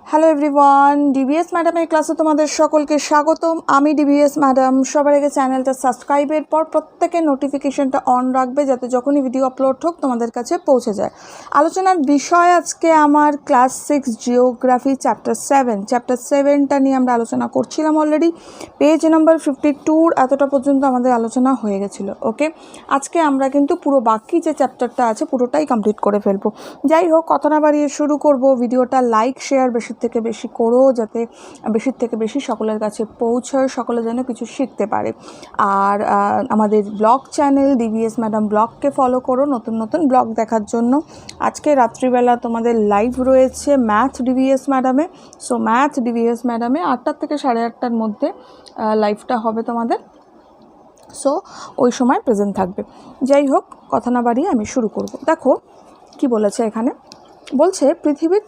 Hello everyone, DBS ম্যাডামের ক্লাসে তোমাদের সকলকে স্বাগতম। আমি ডিবিএস ম্যাডাম। সবার আগে চ্যানেলটা সাবস্ক্রাইবের পর প্রত্যেকের নোটিফিকেশনটা অন রাখবে, যাতে যখনই ভিডিও আপলোড হোক তোমাদের কাছে পৌঁছে যায়। আলোচনার বিষয় আজকে আমার ক্লাস 6 জিওগ্রাফি চ্যাপ্টার 7টা নিয়ে আমরা আলোচনা করছিলাম। অলরেডি পেজ নাম্বার 52 এতটা পর্যন্ত আমাদের আলোচনা হয়ে গেছিলো। ওকে, আজকে আমরা কিন্তু পুরো বাকি যে চ্যাপ্টারটা আছে পুরোটাই কমপ্লিট করে ফেলবো। যাই হোক, কথা না বাড়িয়ে শুরু করব। ভিডিওটা লাইক শেয়ার বেশি থেকে বেশি করো, যাতে বেশির থেকে বেশি সকলের কাছে পৌঁছায়, সকলে যেন কিছু শিখতে পারে। আর আমাদের ব্লগ চ্যানেল ডিবিএস ম্যাডাম ব্লগকে ফলো করো নতুন নতুন ব্লগ দেখার জন্য। আজকে রাত্রিবেলা তোমাদের লাইভ রয়েছে ম্যাথ ডিবিএস ম্যাডামে। সো ম্যাথ ডিবিএস ম্যাডামে 8টা থেকে 8:30টার মধ্যে লাইভটা হবে তোমাদের। সো ওই সময় প্রেজেন্ট থাকবে। যাই হোক, কথা না বাড়িয়ে আমি শুরু করব। দেখো কি বলেছে এখানে। বলছে পৃথিবীর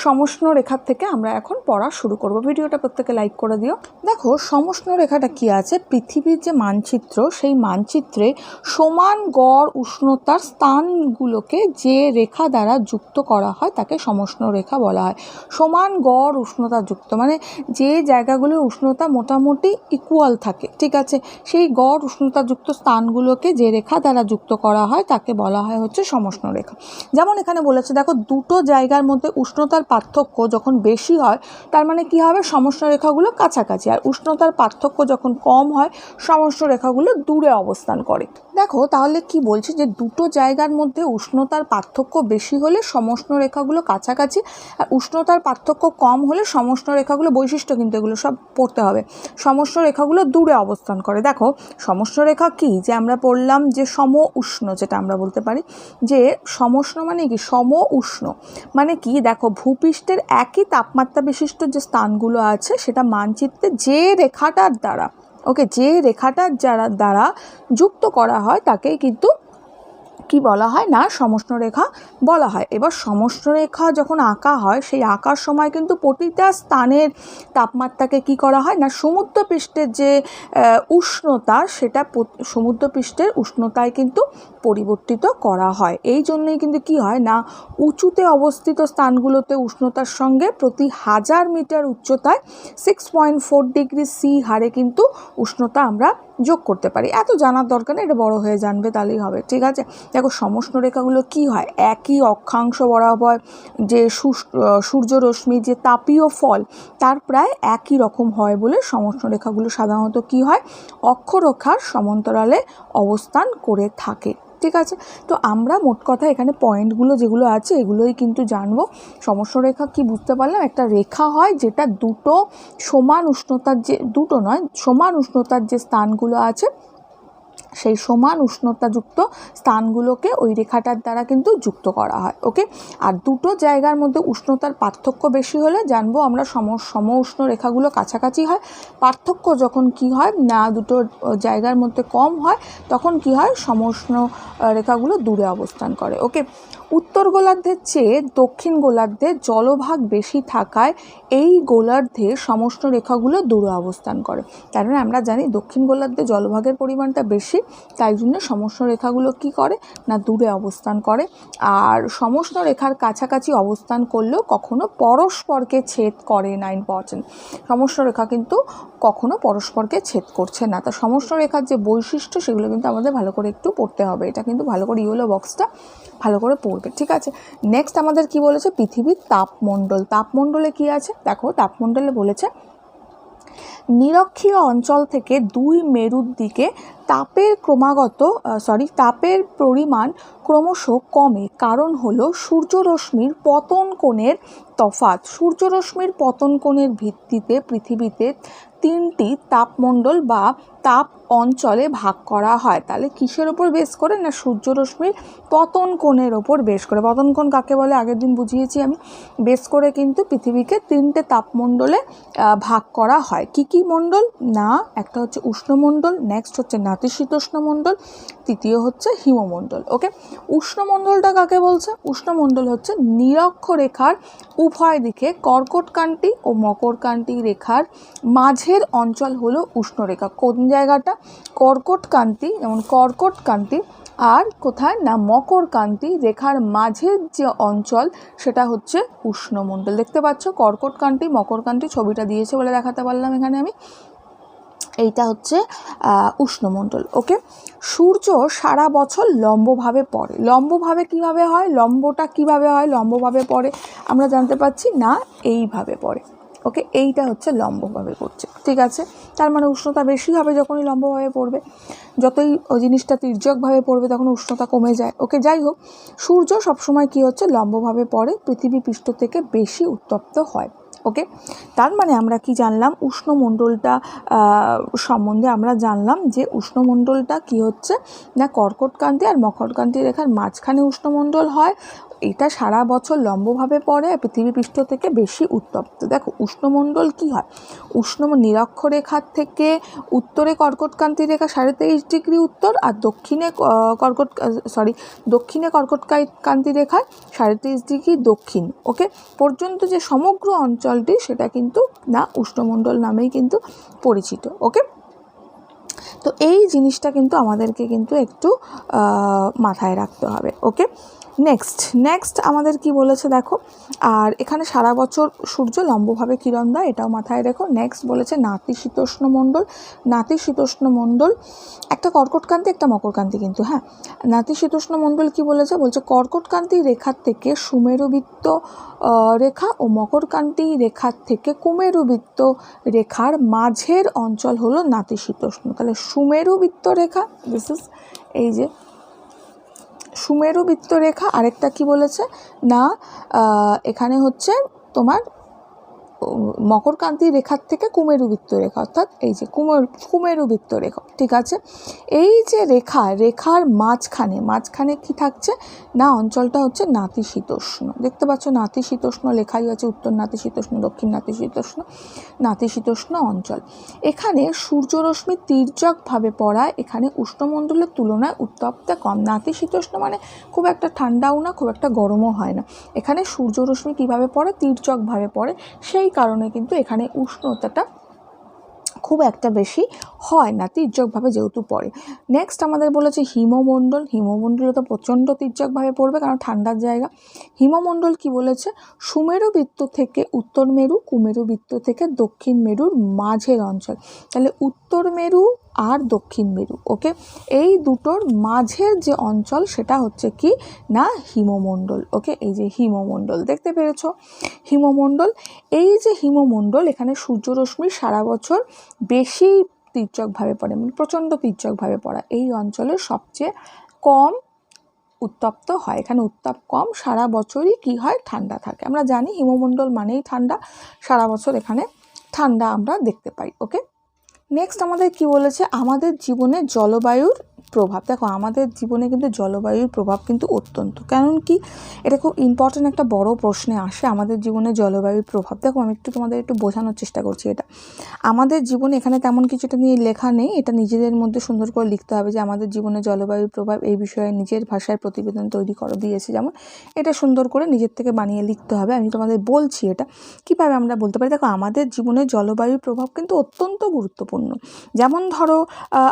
সমষ্ণ রেখার থেকে আমরা এখন পড়া শুরু করব। ভিডিওটা প্রত্যেকে লাইক করে দিও। দেখো সমষ্ণ রেখাটা কি আছে, পৃথিবীর যে মানচিত্র, সেই মানচিত্রে সমান গড় উষ্ণতার স্থানগুলোকে যে রেখা দ্বারা যুক্ত করা হয় তাকে সমষ্ণ রেখা বলা হয়। সমান গড় উষ্ণতা যুক্ত মানে যে জায়গাগুলোর উষ্ণতা মোটামুটি ইকুয়াল থাকে, ঠিক আছে, সেই গড় উষ্ণতাযুক্ত স্থানগুলোকে যে রেখা দ্বারা যুক্ত করা হয় তাকে বলা হয় হচ্ছে সমষ্ণ রেখা। যেমন এখানে বলেছে, দেখো দুটো জায়গার মধ্যে উষ্ণতার পার্থক্য যখন বেশি হয় তার মানে কি হবে, সমষ্ণ রেখাগুলো কাছাকাছি, আর উষ্ণতার পার্থক্য যখন কম হয় সমষ্ণ রেখাগুলো দূরে অবস্থান করে। দেখো তাহলে কি বলছে, যে দুটো জায়গার মধ্যে উষ্ণতার পার্থক্য বেশি হলে সমষ্ণ রেখাগুলো কাছাকাছি, আর উষ্ণতার পার্থক্য কম হলে সমষ্ণ রেখাগুলো, বৈশিষ্ট্য কিন্তু এগুলো সব পড়তে হবে, সমষ্ণ রেখাগুলো দূরে অবস্থান করে। দেখো সমষ্ণ রেখা কি, যে আমরা পড়লাম যে সম উষ্ণ, যেটা আমরা বলতে পারি যে সমষ্ণ মানে কি, সম উষ্ণ মানে কি, দেখো ভূপৃষ্ঠের একই তাপমাত্রা বিশিষ্ট যে স্থানগুলো আছে সেটা মানচিত্রে যে রেখাটার দ্বারা যে রেখাটার দ্বারা যুক্ত করা হয় তাকে কিন্তু কি বলা হয় না, সমষ্ণ রেখা বলা হয়। এবার সমষ্ণ রেখা যখন আঁকা হয়, সেই আঁকার সময় কিন্তু প্রতিটা স্থানের তাপমাত্রাকে কি করা হয় না, সমুদ্রপৃষ্ঠের যে উষ্ণতা সেটা সমুদ্রপৃষ্ঠের উষ্ণতায় কিন্তু পরিবর্তিত করা হয়। এই জন্যই কিন্তু কি হয় না, উঁচুতে অবস্থিত স্থানগুলোতে উষ্ণতার সঙ্গে প্রতি 1000 মিটার উচ্চতায় 6.4 ডিগ্রি সি হারে কিন্তু উষ্ণতা আমরা যোগ করতে পারি। এত জানার দরকার নেই, এটা বড় হয়ে জানবে তাহলেই হবে, ঠিক আছে। দেখো সমষ্ণ রেখাগুলো কি হয়, একই অক্ষাংশ বরাবর যে সূর্যরশ্মি যে তাপীয় ফল তার প্রায় একই রকম হয় বলে সমষ্ণ রেখাগুলো সাধারণত কি হয়, অক্ষরেখার সমান্তরালে অবস্থান করে থাকে, ঠিক আছে। তো আমরা মোট কথা এখানে পয়েন্টগুলো যেগুলো আছে এগুলোই কিন্তু জানবো। সমষ্ণ রেখা কি বুঝতে পারলাম, একটা রেখা হয় যেটা দুটো সমান উষ্ণতার সমান উষ্ণতার যে স্থানগুলো আছে সেই সমান উষ্ণতাযুক্ত স্থানগুলোকে ওই রেখাটার দ্বারা কিন্তু যুক্ত করা হয়। ওকে, আর দুটো জায়গার মধ্যে উষ্ণতার পার্থক্য বেশি হলে জানবো আমরা সম উষ্ণ রেখাগুলো কাছাকাছি হয়। পার্থক্য যখন কি হয় না, দুটো জায়গার মধ্যে কম হয় তখন কি হয়, সম উষ্ণ রেখাগুলো দূরে অবস্থান করে। ওকে, উত্তর গোলার্ধের চেয়ে দক্ষিণ গোলার্ধে জলভাগ বেশি থাকায় এই গোলার্ধে সমষ্ণ রেখাগুলো দূরে অবস্থান করে। কারণ আমরা জানি দক্ষিণ গোলার্ধে জলভাগের পরিমাণটা বেশি, তাই জন্য সমষ্ণ রেখাগুলো কি করে না, দূরে অবস্থান করে। আর সমষ্ণ রেখার কাছাকাছি অবস্থান করলেও কখনো পরস্পরকে ছেদ করে না। ইম্পর্টেন্ট, সমষ্ণ রেখা কিন্তু কখনো পরস্পরকে ছেদ করছে না। তা সমষ্ণ রেখার যে বৈশিষ্ট্য সেগুলো কিন্তু আমাদের ভালো করে একটু পড়তে হবে। এটা কিন্তু ভালো করে ইয়েলো বক্সটা ভালো করে পড়বে, ঠিক আছে। নেক্সট আমাদের কি বলেছে, পৃথিবীর তাপমণ্ডল। তাপমণ্ডলে কি আছে, দেখো তাপমণ্ডলে বলেছে নিরক্ষীয় অঞ্চল থেকে 2 মেরুর দিকে তাপের পরিমাণ ক্রমশ কমে। কারণ হলো সূর্যরশ্মির পতন কোণের তফাৎ। সূর্যরশ্মির পতন কোণের ভিত্তিতে পৃথিবীতে 3টি তাপমণ্ডল বা তাপ অঞ্চলে ভাগ করা হয়। তাহলে কিসের ওপর বেস করে না, সূর্যরশ্মির পতন কোণের ওপর বেস করে। পতন কোণ কাকে বলে আগের দিন বুঝিয়েছি আমি। বেস করে কিন্তু পৃথিবীকে 3টে তাপমণ্ডলে ভাগ করা হয়। কি কি মণ্ডল না, একটা হচ্ছে উষ্ণমণ্ডল, নেক্সট হচ্ছে নাতিশীতোষ্ণ মণ্ডল, তৃতীয় হচ্ছে হিমমণ্ডল। ওকে, উষ্ণমণ্ডলটা কাকে বলছে, উষ্ণমণ্ডল হচ্ছে নিরক্ষরেখার উভয় দিকে কর্কটক্রান্তি ও মকরক্রান্তি রেখার মাঝের অঞ্চল হলো উষ্ণরেখা। কোন জায়গাটা, কর্কটক্রান্তি, যেমন কর্কটক্রান্তি আর কোথায় না মকরকান্তি রেখার মাঝের যে অঞ্চল সেটা হচ্ছে উষ্ণমণ্ডল। দেখতে পাচ্ছ কর্কটকান্তি মকরকান্তি ছবিটা দিয়েছে বলে দেখাতে পারলাম এখানে আমি। এইটা হচ্ছে উষ্ণমণ্ডল। ওকে, সূর্য সারা বছর লম্বভাবে পড়ে। লম্বভাবে কিভাবে হয়, লম্বটা কিভাবে হয়, লম্বভাবে পড়ে আমরা জানতে পারছি না এইভাবে পড়ে। ওকে, এইটা হচ্ছে লম্বভাবে পড়ছে, ঠিক আছে। তার মানে উষ্ণতা বেশি হবে যখনই লম্বভাবে পড়বে, যতই ওই জিনিসটা তির্যকভাবে পড়বে তখন উষ্ণতা কমে যায়। ওকে, যাই হোক, সূর্য সবসময় কি হচ্ছে লম্বভাবে পড়ে, পৃথিবী পৃষ্ঠ থেকে বেশি উত্তপ্ত হয়। ওকে, তার মানে আমরা কি জানলাম, উষ্ণমণ্ডলটা সম্বন্ধে আমরা জানলাম যে উষ্ণমণ্ডলটা কি হচ্ছে না কর্কটকান্তি আর মকরকান্তি রেখার মাঝখানে উষ্ণমণ্ডল হয়। এটা সারা বছর লম্বভাবে পড়ে পৃথিবী পৃষ্ঠ থেকে বেশি উত্তপ্ত। দেখো উষ্ণমণ্ডল কি হয়, নিরক্ষরেখার থেকে উত্তরে কর্কটকান্তি রেখা 23.5 ডিগ্রি উত্তর আর দক্ষিণে কর্কটকান্তি রেখায় 33.5 ডিগ্রি দক্ষিণ। ওকে, পর্যন্ত যে সমগ্র অঞ্চলটি সেটা কিন্তু না উষ্ণমণ্ডল নামেই কিন্তু পরিচিত। ওকে, তো এই জিনিসটা কিন্তু আমাদেরকে কিন্তু একটু মাথায় রাখতে হবে। ওকে, নেক্সট আমাদের কি বলেছে দেখো, আর এখানে সারা বছর সূর্য লম্বভাবে কিরণ দেয় এটাও মাথায় রেখো। নেক্সট বলেছে নাতিশীতোষ্ণ মণ্ডল। নাতিশীতোষ্ণ মণ্ডল একটা কর্কটকান্তি একটা মকরকান্তি কিন্তু, হ্যাঁ। নাতিশীতোষ্ণ মণ্ডল কি বলেছে, বলছে কর্কটকান্তি রেখার থেকে সুমেরুবৃত্ত রেখা ও মকরকান্তি রেখার থেকে কুমেরুবৃত্ত রেখার মাঝের অঞ্চল হলো নাতিশীতোষ্ণ। তাহলে সুমেরুবৃত্ত রেখা, দিস ইজ এই যে সুমেরুবৃত্ত রেখা। আরেকটা কি বলেছে না এখানে হচ্ছে তোমার মকরকান্তি রেখার থেকে কুমেরুবৃত্ত রেখা, অর্থাৎ এই যে কুমেরুবৃত্ত রেখা, ঠিক আছে। এই যে রেখার মাঝখানে কি থাকছে না অঞ্চলটা হচ্ছে নাতিশীতোষ্ণ। দেখতে পাচ্ছ নাতিশীতোষ্ণ লেখাই আছে, উত্তর নাতিশীতোষ্ণ দক্ষিণ নাতিশীতোষ্ণ অঞ্চল। এখানে সূর্যরশ্মি তির্যকভাবে পড়ায় এখানে উষ্ণমণ্ডলের তুলনায় উত্তপ্তা কম। নাতিশীতোষ্ণ মানে খুব একটা ঠান্ডাও না খুব একটা গরমও হয় না। এখানে সূর্যরশ্মি কিভাবে পড়ে, তির্যকভাবে পড়ে, সেই কারণে কিন্তু এখানে উষ্ণতাটা খুব একটা বেশি হয় না তির্যকভাবে যেহেতু পড়ে। নেক্সট আমাদের বলেছে হিমমণ্ডল। হিমমণ্ডল তো প্রচণ্ড তির্যকভাবে পড়বে কারণ ঠান্ডার জায়গা। হিমমণ্ডল কি বলেছে, সুমেরুবৃত্ত থেকে উত্তর মেরু, কুমেরুবৃত্ত থেকে দক্ষিণ মেরুর মাঝের অঞ্চল। তাহলে উত্তর মেরু আর দক্ষিণ মেরু, ওকে, এই দুটোর মাঝের যে অঞ্চল সেটা হচ্ছে কি না হিমমণ্ডল। ওকে, এই যে হিমমণ্ডল দেখতে পেরেছো, হিমমণ্ডল। এই যে হিমমণ্ডল এখানে সূর্যরশ্মি সারা বছর বেশি তির্যকভাবে পড়ে, মানে প্রচণ্ড তির্যকভাবে পড়া, এই অঞ্চলের সবচেয়ে কম উত্তপ্ত হয়। এখানে উত্তাপ কম, সারা বছরই কি হয় ঠান্ডা থাকে। আমরা জানি হিমমণ্ডল মানেই ঠান্ডা, সারা বছর এখানে ঠান্ডা আমরা দেখতে পাই। ওকে, নেক্সট আমাদের কি বলেছে, আমাদের জীবনে জলবায়ুর প্রভাব। দেখো আমাদের জীবনে কিন্তু জলবায়ুর প্রভাব কিন্তু অত্যন্ত, কারণ কি এটা খুব ইম্পর্ট্যান্ট একটা বড় প্রশ্নে আসে আমাদের জীবনে জলবায়ুর প্রভাব। দেখো আমি তোমাদের একটু বোঝানোর চেষ্টা করছি। এটা আমাদের জীবনে এখানে তেমন কিছুটা নিয়ে লেখা নেই, এটা নিজেদের মধ্যে সুন্দর করে লিখতে হবে যে আমাদের জীবনে জলবায়ুর প্রভাব এই বিষয়ে নিজের ভাষায় প্রতিবেদন তৈরি করে দিয়েছে, যেমন এটা সুন্দর করে নিজের থেকে বানিয়ে লিখতে হবে। আমি তোমাদের বলছি এটা কীভাবে আমরা বলতে পারি। দেখো আমাদের জীবনে জলবায়ুর প্রভাব কিন্তু অত্যন্ত গুরুত্বপূর্ণ। যেমন ধরো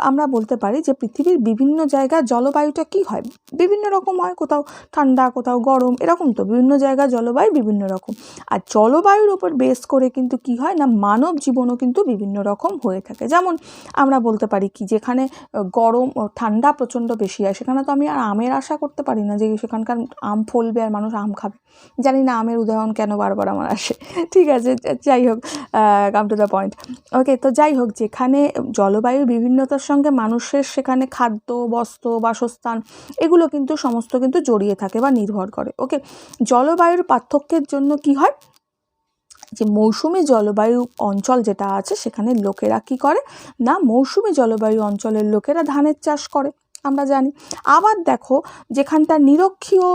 আমরা বলতে পারি যে পৃথিবীর বিভিন্ন জায়গায় জলবায়ুটা কি হয়, বিভিন্ন রকম হয়, কোথাও ঠান্ডা কোথাও গরম, এরকম তো বিভিন্ন জায়গায় জলবায়ু বিভিন্ন রকম। আর জলবায়ুর উপর বেস করে কিন্তু কি হয় না মানব জীবনও কিন্তু বিভিন্ন রকম হয়ে থাকে। যেমন আমরা বলতে পারি কি যেখানে গরম ঠান্ডা প্রচণ্ড বেশি হয় সেখানে তো আমি আর আমের আশা করতে পারি না যে সেখানকার আম ফলবে আর মানুষ আম খাবে। জানি না আমের উদাহরণ কেন বারবার আমার আসে, ঠিক আছে, যাই হোক, কাম টু দ্য পয়েন্ট। ওকে, তো যাই হোক, যেখানে জলবায়ুর বিভিন্নতার সঙ্গে মানুষের সেখানে খাদ্য বস্ত্র বাসস্থান এগুলো কিন্তু সমস্ত কিন্তু জড়িয়ে থাকে বা নির্ভর করে। ওকে, জলবায়ুর পার্থক্যের জন্য কি হয় যে মৌসুমী জলবায়ু অঞ্চল যেটা আছে সেখানে লোকেরা কি করে না মৌসুমী জলবায়ু অঞ্চলের লোকেরা ধানের চাষ করে, আমরা জানি। আবার দেখো যেখানটা নিরক্ষীয়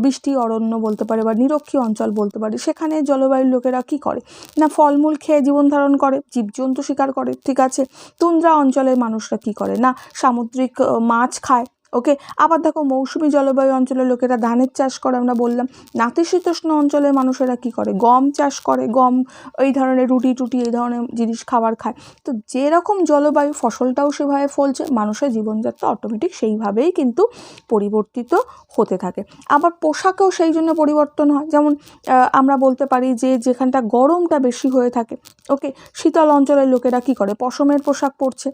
বৃষ্টি অরণ্য বলতে পারে বা নিরক্ষীয় অঞ্চল বলতে পারে সেখানে জলবায়ুর লোকেরা কি করে না ফলমূল খেয়ে জীবন ধারণ করে, জীবজন্তু শিকার করে, ঠিক আছে। তুন্দ্রা অঞ্চলের মানুষরা কি করে না সামুদ্রিক মাছ খায়। ওকে। আবার দেখো মৌসুমী জলবায়ু অঞ্চলের লোকেরা ধানের চাষ করে, আমরা বললাম। নাতিশীতোষ্ণ অঞ্চলের মানুষেরা কি করে, গম চাষ করে, গম এই ধরনের রুটি টুটি এই ধরনের জিনিস খাবার খায়। তো যেরকম জলবায়ু ফসলটাও সেভাবে ফলছে, মানুষের জীবনযাত্রা অটোমেটিক সেইভাবেই কিন্তু পরিবর্তিত হতে থাকে। আবার পোশাকেও সেই জন্য পরিবর্তন হয়, যেমন আমরা বলতে পারি যে যেখানটা গরমটা বেশি হয়ে থাকে, ওকে, শীতল অঞ্চলের লোকেরা কি করে, পশমের পোশাক পরছে।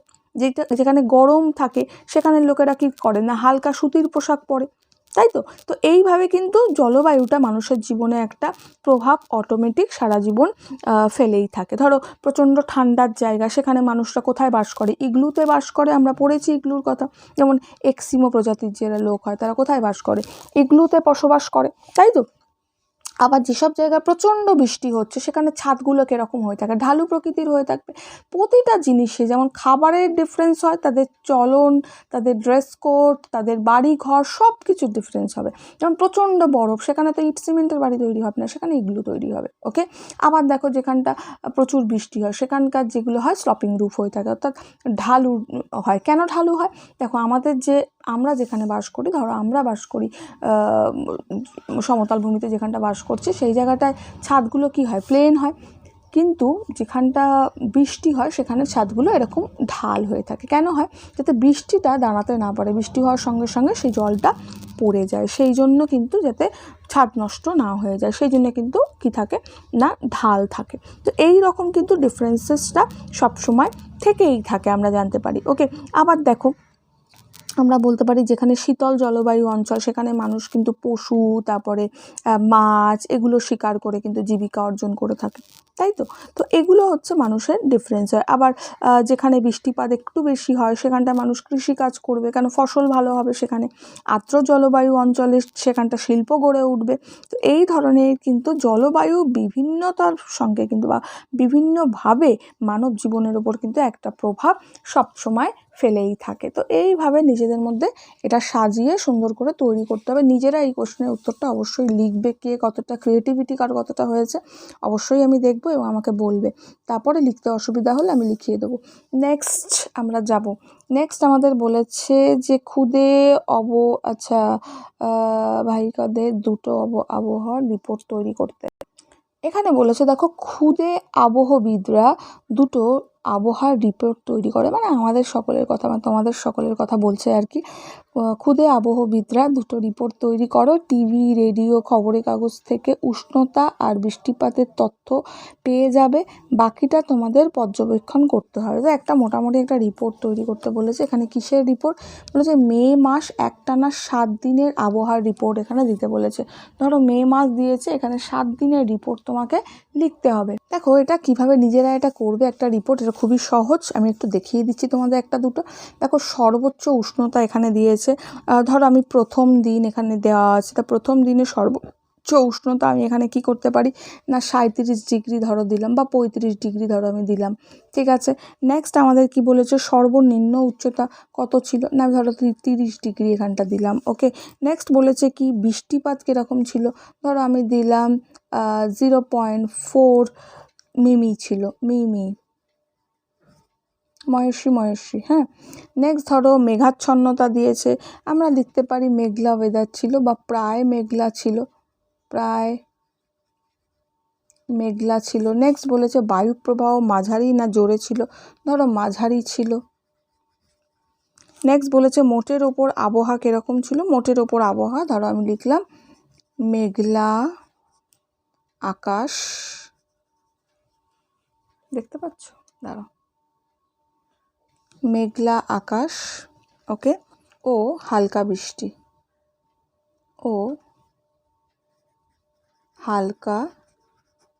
যেখানে গরম থাকে সেখানের লোকেরা কি করে না, হালকা সুতির পোশাক পরে, তাই তো। তো এইভাবে কিন্তু জলবায়ুটা মানুষের জীবনে একটা প্রভাব অটোমেটিক সারা জীবন ফেলেই থাকে। ধরো প্রচণ্ড ঠান্ডার জায়গা, সেখানে মানুষরা কোথায় বাস করে, ইগলুতে বাস করে, আমরা পড়েছি ইগলুর কথা। যেমন এক্সিমো প্রজাতির যারা লোক হয় তারা কোথায় বাস করে, ইগলুতে বসবাস করে, তাই তো। আবার যেসব জায়গায় প্রচণ্ড বৃষ্টি হচ্ছে সেখানে ছাদগুলো কীরকম হয়ে থাকে, ঢালু প্রকৃতির হয়ে থাকবে। প্রতিটা জিনিসে যেমন খাবারের ডিফারেন্স হয়, তাদের চলন, তাদের ড্রেস কোড, তাদের বাড়ি ঘর সব কিছুর ডিফারেন্স হবে। যেমন প্রচণ্ড বরফ, সেখানে তো ইট সিমেন্টের বাড়ি তৈরি হবে না, সেখানে ইগলু তৈরি হবে, ওকে। আবার দেখো যেখানটা প্রচুর বৃষ্টি হয় সেখানকার যেগুলো হয় স্লপিং রুফ হয়ে থাকে, অর্থাৎ ঢালু হয়। কেন ঢালু হয়, দেখো আমরা যেখানে বাস করি, ধরো আমরা বাস করি সমতল ভূমিতে, যেখানটা বাস করছি সেই জায়গাটায় ছাদগুলো কি হয়, প্লেন হয়। কিন্তু যেখানটা বৃষ্টি হয় সেখানে ছাদগুলো এরকম ঢাল হয়ে থাকে। কেন হয়, যাতে বৃষ্টিটা দাঁড়াতে না পারে, বৃষ্টি হওয়ার সঙ্গে সঙ্গে সেই জলটা পড়ে যায়, সেই জন্য কিন্তু যাতে ছাদ নষ্ট না হয়ে যায়, সেই জন্য কিন্তু কি থাকে না, ঢাল থাকে। তো এই রকম কিন্তু ডিফারেন্সেসটা সবসময় থেকেই থাকে, আমরা জানতে পারি, ওকে। আবার দেখো আমরা বলতে পারি যেখানে শীতল জলবায়ু অঞ্চল সেখানে মানুষ কিন্তু পশু, তারপরে মাছ এগুলো শিকার করে কিন্তু জীবিকা অর্জন করে থাকে, তাই তো। তো এগুলো হচ্ছে মানুষের ডিফারেন্স হয়। আবার যেখানে বৃষ্টিপাত একটু বেশি হয় সেখানটা মানুষ কৃষিকাজ করবে, কেন ফসল ভালো হবে সেখানে। আর্দ্র জলবায়ু অঞ্চলে সেখানটা শিল্প গড়ে উঠবে। তো এই ধরনের কিন্তু জলবায়ু বিভিন্নতার সঙ্গে কিন্তু বা বিভিন্নভাবে মানব জীবনের উপর কিন্তু একটা প্রভাব সবসময় ফেলেই থাকে। তো এইভাবে নিজেদের মধ্যে এটা সাজিয়ে সুন্দর করে তৈরি করতে হবে। নিজেরা এই কোশ্চেনের উত্তরটা অবশ্যই লিখবে, কে কতটা ক্রিয়েটিভিটি কার কতটা হয়েছে অবশ্যই আমি দেখব এবং আমাকে বলবে। তারপরে লিখতে অসুবিধা হলে আমি লিখিয়ে দেবো। নেক্সট আমরা যাব। নেক্সট আমাদের বলেছে যে বাহিকাদের দুটো আবহাওয়ার রিপোর্ট তৈরি করতে। এখানে বলেছে দেখো, ক্ষুদে আবহবিদরা দুটো আবহাওয়ার রিপোর্ট তৈরি করে, মানে আমাদের সকলের কথা, মানে তোমাদের সকলের কথা বলছে আর কি। ক্ষুদে আবহবিদরা দুটো রিপোর্ট তৈরি করো, টিভি, রেডিও, খবরের কাগজ থেকে উষ্ণতা আর বৃষ্টিপাতের তথ্য পেয়ে যাবে, বাকিটা তোমাদের পর্যবেক্ষণ করতে হবে। তো একটা মোটামুটি একটা রিপোর্ট তৈরি করতে বলেছে। এখানে কিসের রিপোর্ট বলেছে, মে মাস একটানা 7 দিনের আবহাওয়ার রিপোর্ট এখানে দিতে বলেছে। ধরো মে মাস দিয়েছে, এখানে 7 দিনের রিপোর্ট তোমাকে লিখতে হবে। দেখো এটা কিভাবে নিজেরা এটা করবে একটা রিপোর্ট, এটা খুবই সহজ। আমি একটু দেখিয়ে দিচ্ছি তোমাদের একটা দুটো। দেখো সর্বোচ্চ উষ্ণতা এখানে দিয়েছে, ধরো আমি প্রথম দিন এখানে দেওয়া আছে, তা প্রথম দিনে সর্বোচ্চ উষ্ণতা আমি এখানে কি করতে পারি না 37 ডিগ্রি ধরো দিলাম, বা 35 ডিগ্রি ধরো আমি দিলাম, ঠিক আছে। নেক্সট আমাদের কি বলেছে, সর্বনিম্ন উচ্চতা কত ছিল না, ধরো 30 ডিগ্রি এখানটা দিলাম, ওকে। নেক্সট বলেছে কি বৃষ্টিপাত কীরকম ছিল, ধরো আমি দিলাম 0.4 মিমি ছিল, ময়সী, হ্যাঁ। নেক্সট ধরো মেঘাচ্ছন্নতা দিয়েছে, আমরা লিখতে পারি মেঘলা ওয়েদার ছিল, বা প্রায় মেঘলা ছিল। নেক্সট বলেছে বায়ু প্রবাহ মাঝারি না জোরে ছিল, ধরো মাঝারি ছিল। নেক্সট বলেছে মোটের ওপর আবহাওয়া কীরকম ছিল, মোটের ওপর আবহাওয়া ধরো আমি লিখলাম মেঘলা আকাশ, দেখতে পাচ্ছ, দাঁড়াও, মেঘলা আকাশ, ওকে, ও হালকা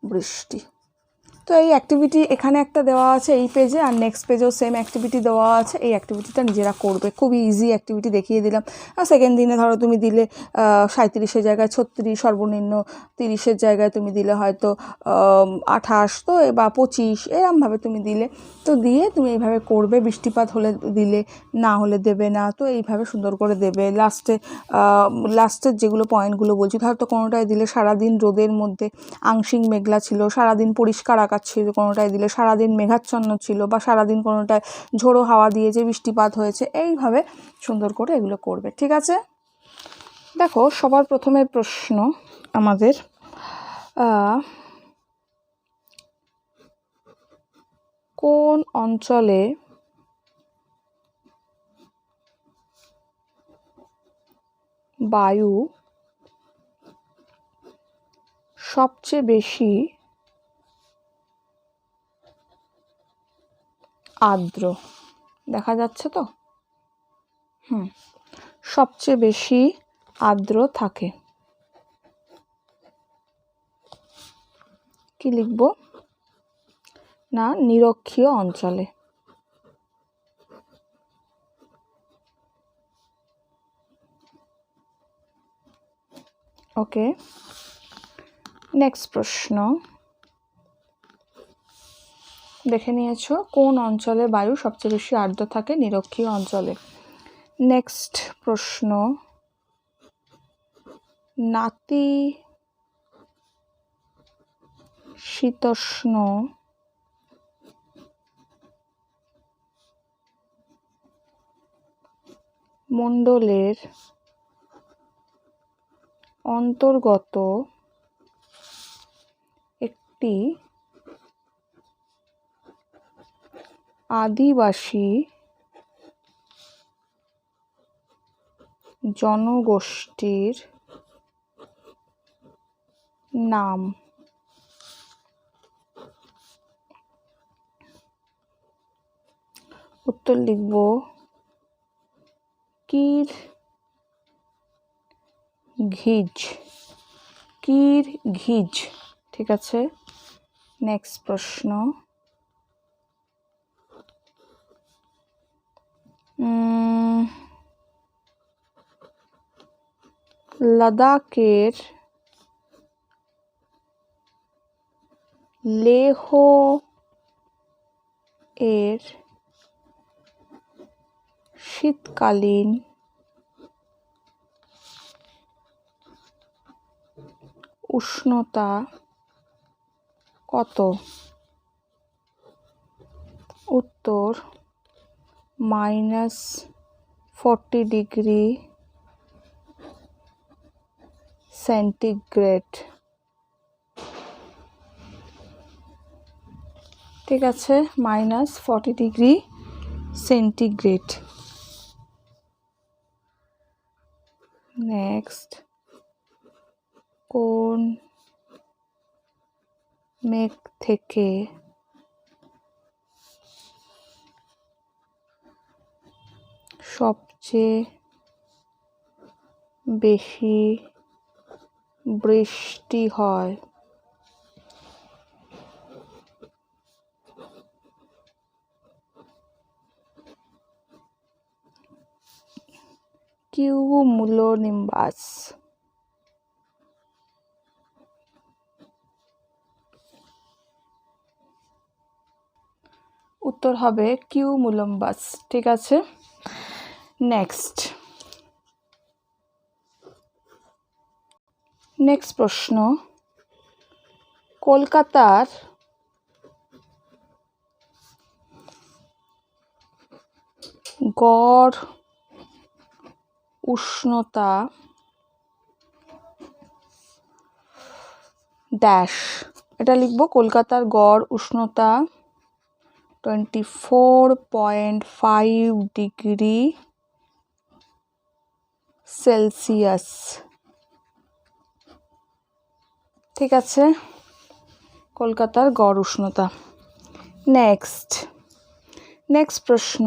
বৃষ্টি, তো এই অ্যাক্টিভিটি এখানে একটা দেওয়া আছে এই পেজে, আর নেক্সট পেজেও সেম অ্যাক্টিভিটি দেওয়া আছে। এই অ্যাক্টিভিটিটা নিজেরা করবে, খুবই ইজি অ্যাক্টিভিটি দেখিয়ে দিলাম। আর সেকেন্ড দিনে ধরো তুমি দিলে 37-এর জায়গায় 36, সর্বনিম্ন 30-এর জায়গায় তুমি দিলে হয়তো 28, তো বা 25 এরমভাবে তুমি দিলে, তো দিয়ে তুমি এইভাবে করবে। বৃষ্টিপাত হলে দিলে, না হলে দেবে না, তো এইভাবে সুন্দর করে দেবে। লাস্টের যেগুলো পয়েন্টগুলো বলছি, ধরো তো কোনোটায় দিলে সারাদিন রোদের মধ্যে আংশিক মেঘলা ছিল, সারাদিন পরিষ্কার আকাশ দেখাচ্ছিল, কোনোটায় দিলে সারাদিন মেঘাচ্ছন্ন ছিল, বা সারাদিন কোনোটায় ঝোড়ো হাওয়া দিয়ে যে বৃষ্টিপাত হয়েছে, এইভাবে সুন্দর করে এগুলো করবে। ঠিক আছে, দেখো সবার প্রথমে প্রশ্ন আমাদের কোন অঞ্চলে বায়ু সবচেয়ে বেশি আর্দ্র? দেখা যাচ্ছে তো? সবচেয়ে বেশি আর্দ্র থাকে। কি লিখব? না, নিরক্ষীয় অঞ্চলে। ওকে, নেক্সট প্রশ্ন দেখে নিয়েছো, কোন অঞ্চলে বায়ু সবচেয়ে বেশি আর্দ্র থাকে? নিরক্ষীয় অঞ্চলে। নেক্সট প্রশ্ন, নাতিশীতোষ্ণ মণ্ডলের অন্তর্গত একটি আদিবাসী জনগোষ্ঠীর নাম? উত্তর লিখব কিরঘিজ। ঠিক আছে, নেক্সট প্রশ্ন, লাদাখের লেহ এর শীতকালীন উষ্ণতা কত? উত্তর -40 ডিগ্রি সেন্টিগ্রেড। ঠিক আছে, -40 ডিগ্রি সেন্টিগ্রেড। নেক্সট, কোন মেঘ থেকে সবচেয়ে বেশি বৃষ্টি হয়? কিউমুলোনিম্বাস। উত্তর হবে কিউমুলোনিম্বাস। ঠিক আছে, নেক্সট প্রশ্ন, কলকাতার গড় উষ্ণতা ড্যাশ। এটা লিখবো, কলকাতার গড় উষ্ণতা 24.5 ডিগ্রি সেলসিয়াস। ঠিক আছে, কলকাতার গড় উষ্ণতা। নেক্সট প্রশ্ন,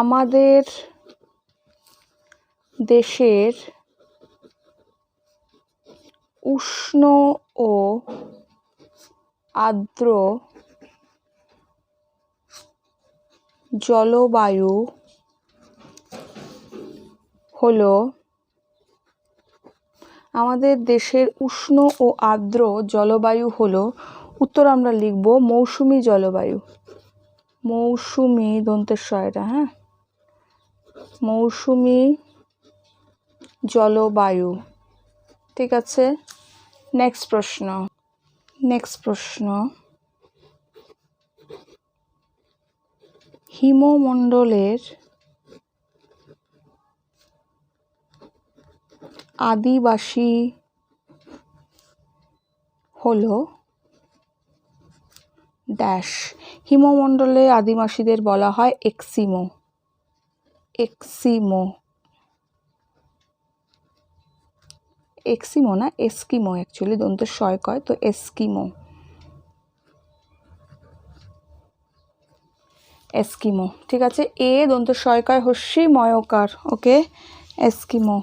আমাদের দেশের উষ্ণ ও আর্দ্র জলবায়ু হলো, আমাদের দেশের উষ্ণ ও আর্দ্র জলবায়ু হলো, উত্তর আমরা লিখব মৌসুমী জলবায়ু। মৌসুমী দন্তেশ্বয়টা, হ্যাঁ, মৌসুমী জলবায়ু। ঠিক আছে, নেক্সট প্রশ্ন, হিমমণ্ডলের আদিবাসী হলো ড্যাশ। হিমমণ্ডলে আদিবাসীদের বলা হয় এক্সিমো না এস্কিমো, অ্যাকচুয়ালি দন্ত শয় কয়, তো এস্কিমো। ঠিক আছে, এ দন্ত শয় কয় হস্যি ময়কার, ওকে, এস্কিমো।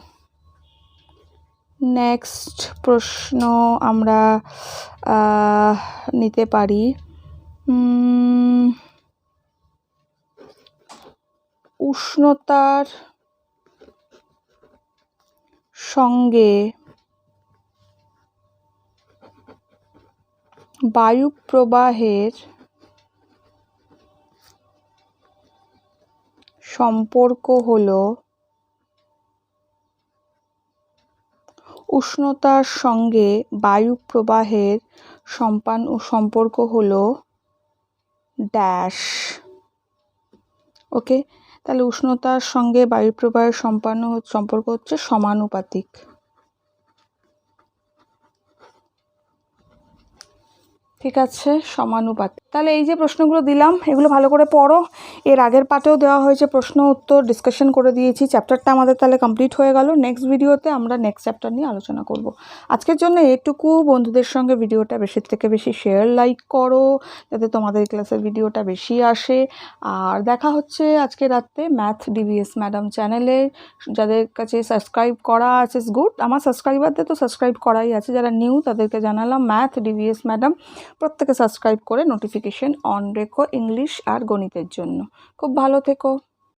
নেক্সট প্রশ্ন আমরা নিতে পারি উষ্ণতার সঙ্গে বায়ু প্রবাহের সম্পর্ক হলো ড্যাশ। ওকে, তাহলে উষ্ণতার সঙ্গে বায়ু প্রবাহের সম্পর্ক হচ্ছে সমানুপাতিক। ঠিক আছে, সমানুপাতিক। তাহলে এই যে প্রশ্নগুলো দিলাম, এগুলো ভালো করে পড়ো। এর আগের পার্টেও দেওয়া হয়েছে প্রশ্ন উত্তর, ডিসকাশন করে দিয়েছি। চ্যাপ্টারটা আমাদের তাহলে কমপ্লিট হয়ে গেল। নেক্সট ভিডিওতে আমরা নেক্সট চ্যাপ্টার নিয়ে আলোচনা করব। আজকের জন্য এটুকু। বন্ধুদের সঙ্গে ভিডিওটা বেশি থেকে বেশি শেয়ার, লাইক করো, যাতে তোমাদের ক্লাসের ভিডিওটা বেশি আসে। আর দেখা হচ্ছে আজকে রাত্রে ম্যাথ ডিভিএস ম্যাডাম চ্যানেলে। যাদের কাছে সাবস্ক্রাইব করা আছে গুড, আমার সাবস্ক্রাইবারদের তো সাবস্ক্রাইব করাই আছে। যারা নিউ তাদেরকে জানালাম ম্যাথ ডিভিএস ম্যাডাম, প্রত্যেকে সাবস্ক্রাইব করে নোটিফিকেশন অন রেখো ইংলিশ আর গণিতের জন্য। খুব ভালো থেকো।